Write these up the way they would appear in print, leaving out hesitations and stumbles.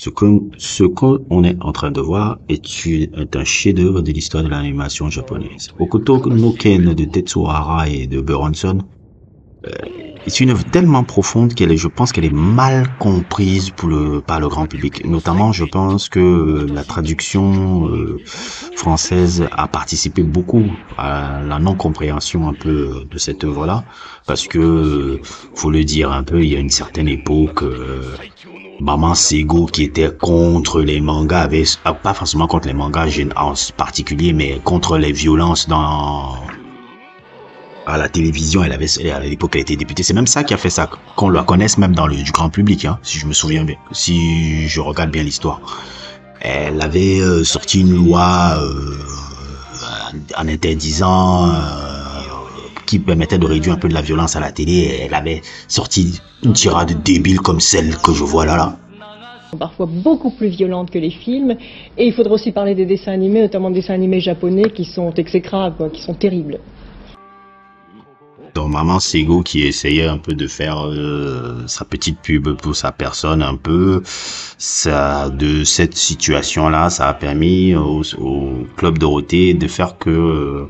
Ce qu'on est en train de voir est un chef-d'œuvre de l'histoire de l'animation japonaise. Hokuto no Ken de Tetsuo Hara et de Beronson est une œuvre tellement profonde je pense qu'elle est mal comprise par le grand public. Notamment, je pense que la traduction française a participé beaucoup à la non-compréhension un peu de cette œuvre-là, parce que, faut le dire un peu, il y a une certaine époque, Maman Sego qui était contre les mangas pas forcément contre les mangas en particulier, mais contre les violences à la télévision. À l'époque, elle était députée. C'est même ça qui a fait ça, qu'on la connaisse même du grand public, hein, si je me souviens bien, si je regarde bien l'histoire. Elle avait sorti une loi en interdisant qui permettait de réduire un peu de la violence à la télé. Elle avait sorti une tirade débile comme celle que je vois là. Parfois beaucoup plus violentes que les films. Et il faudrait aussi parler des dessins animés, notamment des dessins animés japonais qui sont exécrables, quoi, qui sont terribles. Donc Maman Sego qui essayait un peu de faire sa petite pub pour sa personne un peu, de cette situation-là, ça a permis au Club Dorothée de faire que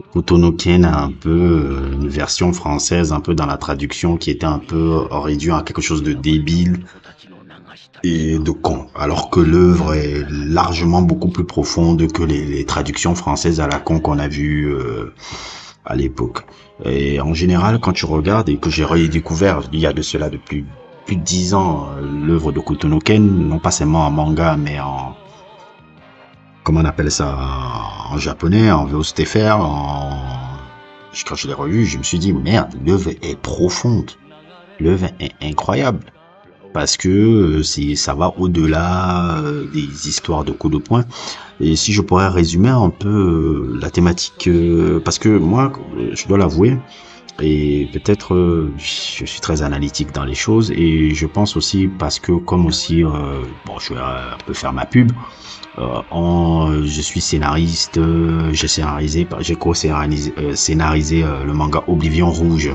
Hokuto no Ken a un peu une version française un peu dans la traduction qui était un peu réduite à quelque chose de débile et de con, alors que l'œuvre est largement beaucoup plus profonde que les traductions françaises à la con qu'on a vues à l'époque. Et en général, quand tu regardes, et que j'ai redécouvert il y a de cela depuis plus de 10 ans, l'œuvre de Hokuto no Ken, non pas seulement en manga, mais comment on appelle ça, en japonais, en VOSTFR, quand je l'ai revu, je me suis dit, merde, l'œuvre est profonde. L'œuvre est incroyable. Parce que ça va au-delà des histoires de coups de poing. Et si je pourrais résumer un peu la thématique, parce que moi, je dois l'avouer, et peut-être je suis très analytique dans les choses, et je pense aussi parce que comme aussi, bon, je vais un peu faire ma pub, je suis scénariste, j'ai co-scénarisé le manga Oblivion Rouge.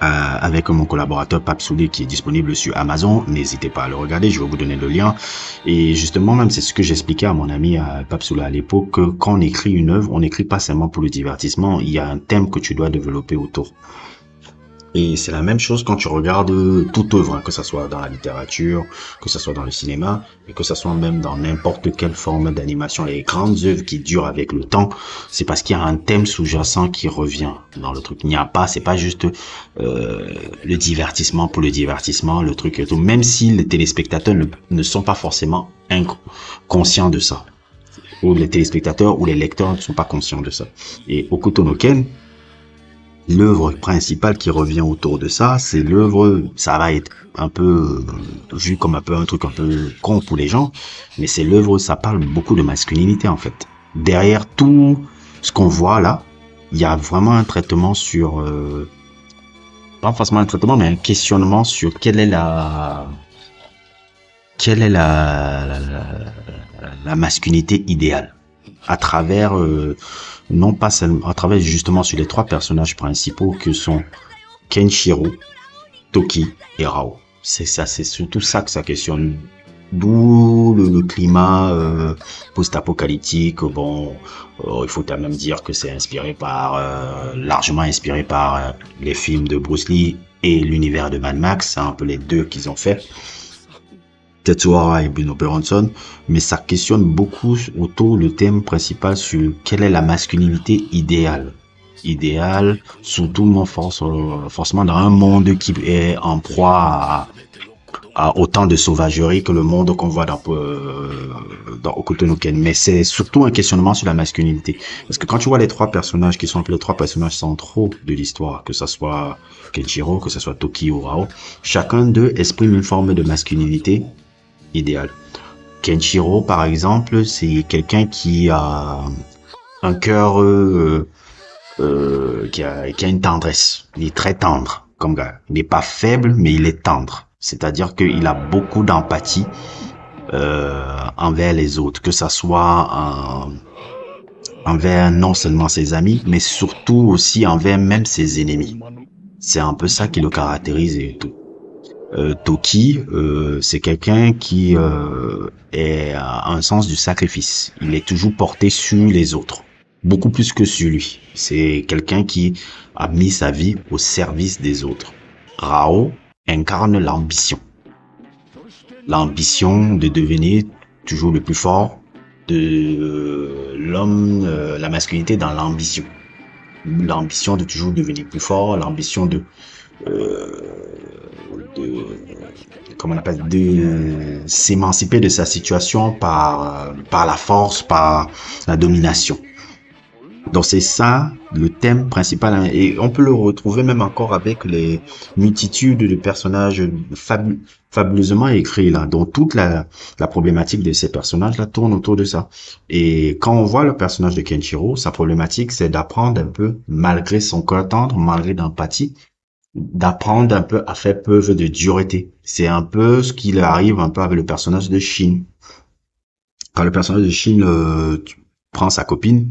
Avec mon collaborateur Pape Soulé qui est disponible sur Amazon. N'hésitez pas à le regarder, je vais vous donner le lien. Et justement, même c'est ce que j'expliquais à mon ami Pape Soulé à l'époque, que quand on écrit une œuvre, on n'écrit pas seulement pour le divertissement, il y a un thème que tu dois développer autour. Et c'est la même chose quand tu regardes toute œuvre, hein, que ça soit dans la littérature, que ça soit dans le cinéma, et que ça soit même dans n'importe quelle forme d'animation. Les grandes œuvres qui durent avec le temps, c'est parce qu'il y a un thème sous-jacent qui revient dans le truc. C'est pas juste le divertissement pour le divertissement, le truc et tout. Même si les téléspectateurs ne sont pas forcément conscients de ça, ou les téléspectateurs ou les lecteurs ne sont pas conscients de ça. Et Hokuto no Ken, l'œuvre principale qui revient autour de ça, c'est l'œuvre, ça va être un peu vu comme un truc un peu con pour les gens, mais c'est l'œuvre, ça parle beaucoup de masculinité en fait. Derrière tout ce qu'on voit là, il y a vraiment un traitement sur, pas forcément un traitement, mais un questionnement sur quelle est la masculinité idéale à travers non pas seulement à travers justement sur les trois personnages principaux que sont Kenshiro, Toki et Rao. C'est surtout ça que ça questionne. D'où le climat post-apocalyptique. Bon, il faut quand même dire que c'est largement inspiré par les films de Bruce Lee et l'univers de Mad Max. C'est un peu les deux qu'ils ont fait. Tetsuo Hara et Bruno Beronson, mais ça questionne beaucoup autour le thème principal sur quelle est la masculinité idéale. Idéale, surtout forcément dans un monde qui est en proie à autant de sauvagerie que le monde qu'on voit dans Hokuto no Ken. Mais c'est surtout un questionnement sur la masculinité. Parce que quand tu vois les trois personnages qui sont un peu les trois personnages centraux de l'histoire, que ça soit Kenshiro, que ça soit Toki ou Rao, chacun d'eux exprime une forme de masculinité idéal. Kenshiro, par exemple, c'est quelqu'un qui a un cœur qui a une tendresse. Il est très tendre comme gars. Il n'est pas faible, mais il est tendre. C'est-à-dire qu'il a beaucoup d'empathie envers les autres, que ça soit envers non seulement ses amis, mais surtout aussi envers même ses ennemis. C'est un peu ça qui le caractérise et tout. Toki, c'est quelqu'un qui a un sens du sacrifice. Il est toujours porté sur les autres, beaucoup plus que sur lui. C'est quelqu'un qui a mis sa vie au service des autres. Rao incarne l'ambition. L'ambition de devenir toujours le plus fort, de l'homme, la masculinité dans l'ambition. L'ambition de toujours devenir plus fort, l'ambition euh, de comment on appelle, de s'émanciper de sa situation par la force, par la domination. Donc c'est ça le thème principal, hein. Et on peut le retrouver même encore avec les multitudes de personnages fabuleusement écrits là. Donc toute la problématique de ces personnages là tourne autour de ça. Et quand on voit le personnage de Kenshiro, sa problématique c'est d'apprendre un peu, malgré son cœur tendre, malgré d'empathie, d'apprendre un peu à faire preuve de dureté. C'est un peu ce qu'il arrive un peu avec le personnage de Shin. Quand le personnage de Shin prend sa copine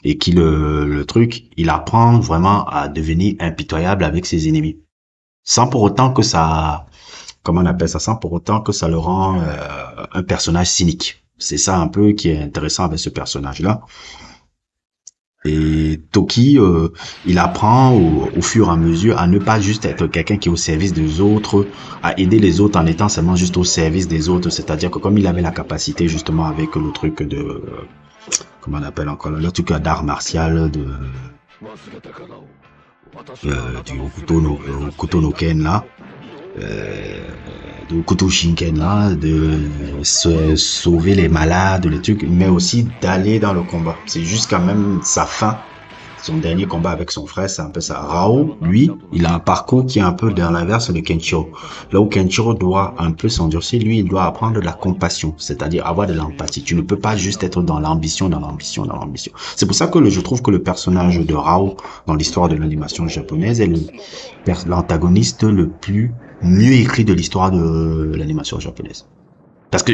et qu'il le truc, il apprend vraiment à devenir impitoyable avec ses ennemis. Sans pour autant que ça, comment on appelle ça, sans pour autant que ça le rend un personnage cynique. C'est ça un peu qui est intéressant avec ce personnage-là. Et Toki, il apprend au fur et à mesure à ne pas juste être quelqu'un qui est au service des autres, à aider les autres en étant seulement juste au service des autres. C'est-à-dire que comme il avait la capacité justement avec le truc de, comment on appelle encore, le truc d'art martial du Hokuto no Ken là, de Hokuto Shinken là, de sauver les malades, les trucs, mais aussi d'aller dans le combat. C'est jusqu'à même sa fin, son dernier combat avec son frère, c'est un peu ça. Rao, lui, il a un parcours qui est un peu dans l'inverse de Kenshiro. Là où Kenshiro doit un peu s'endurcir, lui, il doit apprendre de la compassion, c'est-à-dire avoir de l'empathie. Tu ne peux pas juste être dans l'ambition, dans l'ambition, dans l'ambition. C'est pour ça que je trouve que le personnage de Rao, dans l'histoire de l'animation japonaise, est l'antagoniste le plus mieux écrit de l'histoire de l'animation japonaise. Parce que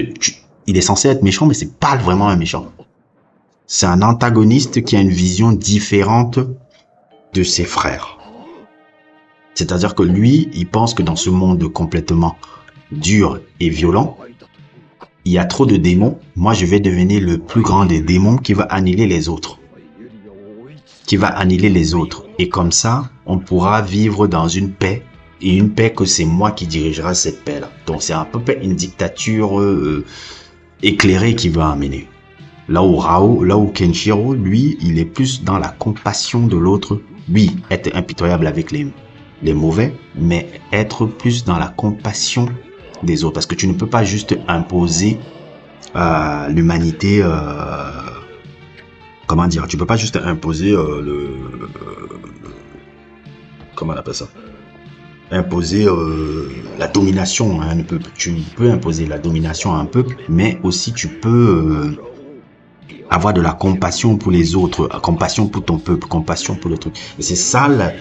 il est censé être méchant, mais c'est pas vraiment un méchant. C'est un antagoniste qui a une vision différente de ses frères. C'est-à-dire que lui, il pense que dans ce monde complètement dur et violent, il y a trop de démons. Moi, je vais devenir le plus grand des démons qui va annihiler les autres. Qui va annihiler les autres. Et comme ça, on pourra vivre dans une paix. Et une paix que c'est moi qui dirigera cette paix-là. Donc c'est un peu une dictature éclairée qui va amener. Là où Kenshiro, lui, il est plus dans la compassion de l'autre. Oui, être impitoyable avec les mauvais, mais être plus dans la compassion des autres. Parce que tu ne peux pas juste imposer l'humanité, comment dire, tu peux pas juste imposer comment on appelle ça? Imposer la domination, hein. Tu peux imposer la domination à un peuple, mais aussi tu peux avoir de la compassion pour les autres, compassion pour ton peuple, compassion pour le truc. Et c'est ça la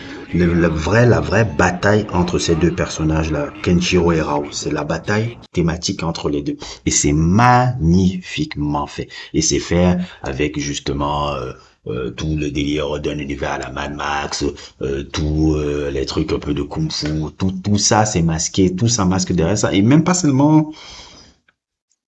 vraie bataille entre ces deux personnages-là, Kenshiro et Rao. C'est la bataille thématique entre les deux. Et c'est magnifiquement fait. Et c'est fait avec justement tout le délire d'un univers à la Mad Max, tous les trucs un peu de Kung Fu, tout ça c'est masqué, tout ça masque derrière ça. Et même pas seulement...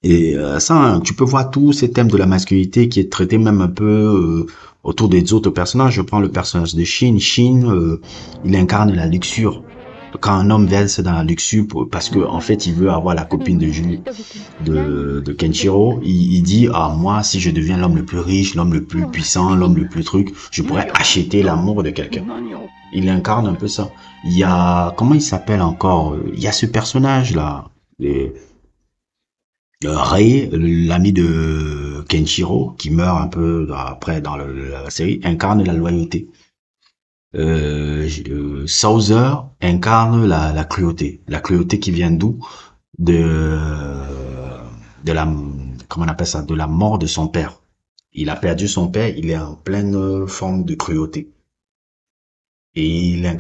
Et ça, hein, tu peux voir tous ces thèmes de la masculinité qui est traité même un peu autour des autres personnages. Je prends le personnage de Shin. Shin, il incarne la luxure. Quand un homme verse dans la luxure, parce que en fait, il veut avoir la copine de Kenshiro, il dit, ah, moi, si je deviens l'homme le plus riche, l'homme le plus puissant, l'homme le plus truc, je pourrais acheter l'amour de quelqu'un. Il incarne un peu ça. Il y a, comment il s'appelle encore? Il y a ce personnage-là. Rei, l'ami de Kenshiro, qui meurt un peu après dans la série, incarne la loyauté. Souther incarne la cruauté. La cruauté qui vient d'où? De la, comment on appelle ça? De la mort de son père. Il a perdu son père, il est en pleine forme de cruauté. Et il a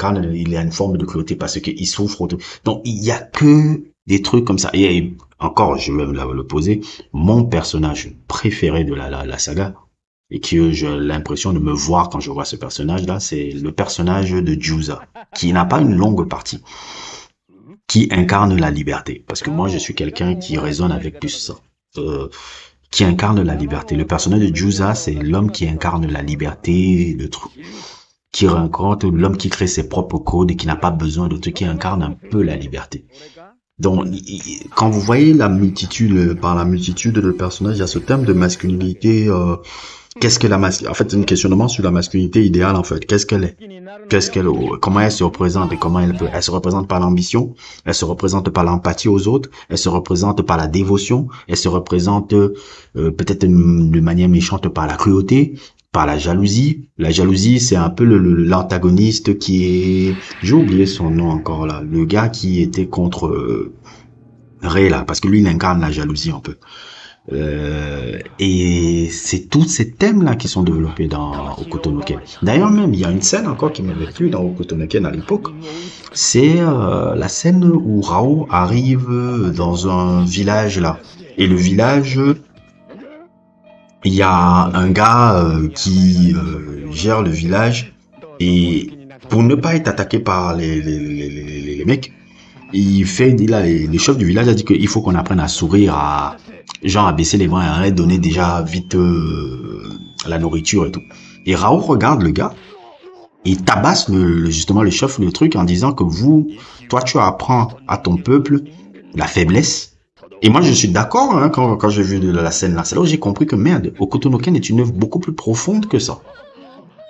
une forme de cruauté parce qu'il souffre. Donc, il y a que des trucs comme ça. Et encore, je vais le poser, mon personnage préféré de la saga, et que j'ai l'impression de me voir quand je vois ce personnage-là, c'est le personnage de Juza, qui n'a pas une longue partie. qui incarne la liberté. Parce que moi, je suis quelqu'un qui résonne avec plus ça. Qui incarne la liberté. Le personnage de Juza, c'est l'homme qui incarne la liberté, le truc, qui rencontre l'homme qui crée ses propres codes et qui n'a pas besoin de trucs, qui incarne un peu la liberté. Donc, quand vous voyez la multitude, par la multitude de personnages, il y a ce thème de masculinité. Qu'est-ce que la masculinité? En fait, c'est un questionnement sur la masculinité idéale. En fait, qu'est-ce qu'elle est? Comment elle se représente et comment elle se représente par l'ambition, elle se représente par l'empathie aux autres, elle se représente par la dévotion, elle se représente peut-être de manière méchante par la cruauté, par la jalousie. La jalousie, c'est un peu l'antagoniste qui est, j'ai oublié son nom encore là, le gars qui était contre Ray là, parce que lui il incarne la jalousie un peu. Et c'est tous ces thèmes-là qui sont développés dans Hokuto no Ken. D'ailleurs même, il y a une scène encore qui m'avait plu dans Hokuto no Ken à l'époque. C'est la scène où Rao arrive dans un village là. Et le village, il y a un gars qui gère le village. Et pour ne pas être attaqué par les mecs, les chefs du village a dit qu'il faut qu'on apprenne à sourire, genre à baisser les bras et à donner déjà vite la nourriture et tout. Et Rao regarde le gars et il tabasse justement le chef le truc en disant que toi tu apprends à ton peuple la faiblesse. Et moi je suis d'accord hein, quand j'ai vu la scène là, c'est là où j'ai compris que merde, Hokuto no Ken est une œuvre beaucoup plus profonde que ça.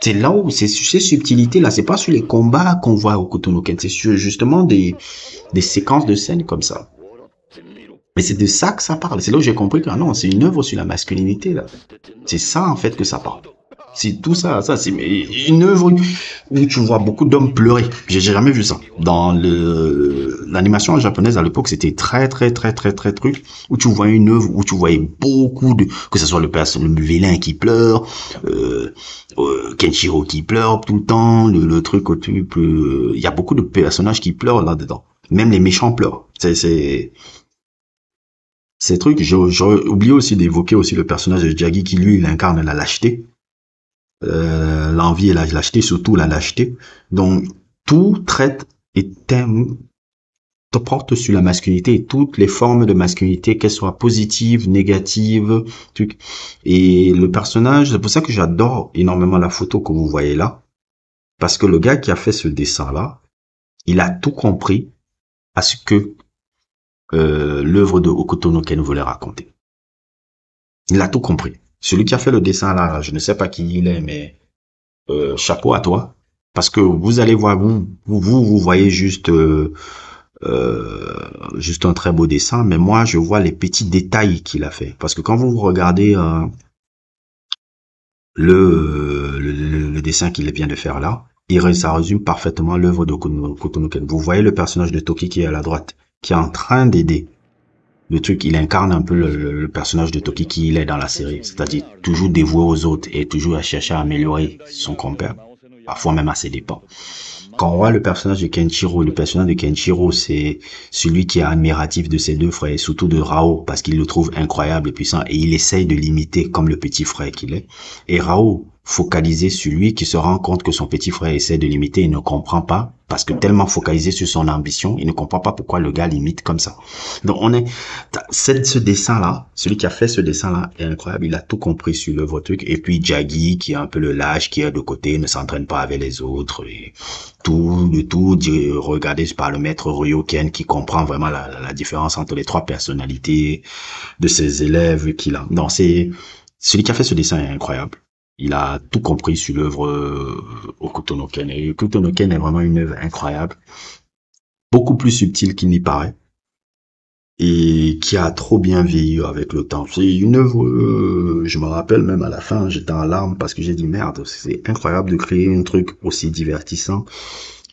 C'est là où c'est sur ces subtilités là, c'est pas sur les combats qu'on voit au Hokuto no Ken, c'est sur justement des séquences de scènes comme ça. Mais c'est de ça que ça parle. C'est là où j'ai compris que non, c'est une œuvre sur la masculinité là. C'est ça en fait que ça parle. C'est tout ça, c'est une œuvre où tu vois beaucoup d'hommes pleurer. J'ai jamais vu ça. Dans l'animation japonaise à l'époque, c'était très truc où tu voyais une œuvre où tu voyais beaucoup que ce soit le vilain qui pleure, Kenshiro qui pleure tout le temps, le truc il y a beaucoup de personnages qui pleurent là-dedans. Même les méchants pleurent. Ces trucs, j'aurais oublié aussi d'évoquer aussi le personnage de Jaggi qui lui, il incarne la lâcheté. L'envie et la lâcheté, surtout la lâcheté. Donc, tout traite et te porte sur la masculinité et toutes les formes de masculinité, qu'elles soient positives, négatives, trucs. Et le personnage, c'est pour ça que j'adore énormément la photo que vous voyez là. Parce que le gars qui a fait ce dessin-là, il a tout compris à ce que l'œuvre de Hokuto no Ken voulait raconter. Il a tout compris. Celui qui a fait le dessin là, je ne sais pas qui il est, mais chapeau à toi. Parce que vous allez voir, vous voyez juste un très beau dessin, mais moi je vois les petits détails qu'il a fait. Parce que quand vous regardez le dessin qu'il vient de faire là, ça résume parfaitement l'œuvre de Hokuto no Ken. Vous voyez le personnage de Toki qui est à la droite, qui est en train d'aider. Le truc, il incarne un peu le personnage de Toki qui il est dans la série. C'est-à-dire toujours dévoué aux autres et toujours à chercher à améliorer son compère. Parfois même à ses dépens. Quand on voit le personnage de Kenshiro, c'est celui qui est admiratif de ses deux frères et surtout de Rao parce qu'il le trouve incroyable et puissant et il essaye de l'imiter comme le petit frère qu'il est. Et Rao, focalisé sur lui, qui se rend compte que son petit frère essaie de l'imiter et ne comprend pas parce que tellement focalisé sur son ambition, il ne comprend pas pourquoi le gars l'imite comme ça. Donc ce dessin-là, celui qui a fait ce dessin-là est incroyable, il a tout compris sur l'œuvre truc. Et puis Jaggi, qui est un peu le lâche, qui est de côté, ne s'entraîne pas avec les autres, et regardé par le maître Ryoken, qui comprend vraiment la différence entre les trois personnalités de ses élèves qu'il a. Donc celui qui a fait ce dessin est incroyable. Il a tout compris sur l'œuvre Hokuto no Ken. Et Hokuto no Ken est vraiment une œuvre incroyable, beaucoup plus subtile qu'il n'y paraît, et qui a trop bien vieilli avec le temps. C'est une œuvre, je me rappelle même à la fin, j'étais en larmes parce que j'ai dit merde, c'est incroyable de créer un truc aussi divertissant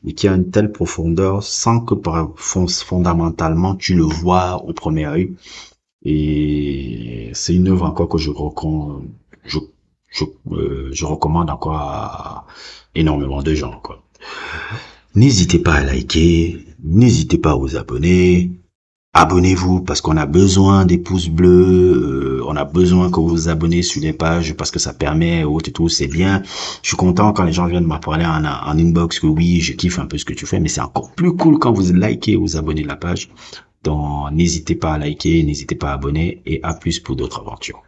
et qui a une telle profondeur sans que fondamentalement tu le vois au premier œil. Et c'est une œuvre encore que je recommande encore à énormément de gens, quoi. N'hésitez pas à liker, n'hésitez pas à vous abonner. Abonnez-vous parce qu'on a besoin des pouces bleus, on a a besoin que vous vous abonnez sur les pages parce que ça permet, et tout, c'est bien. Je suis content quand les gens viennent me parler en inbox que oui, je kiffe un peu ce que tu fais, mais c'est encore plus cool quand vous likez ou vous abonnez la page. Donc, n'hésitez pas à liker, n'hésitez pas à abonner et à plus pour d'autres aventures.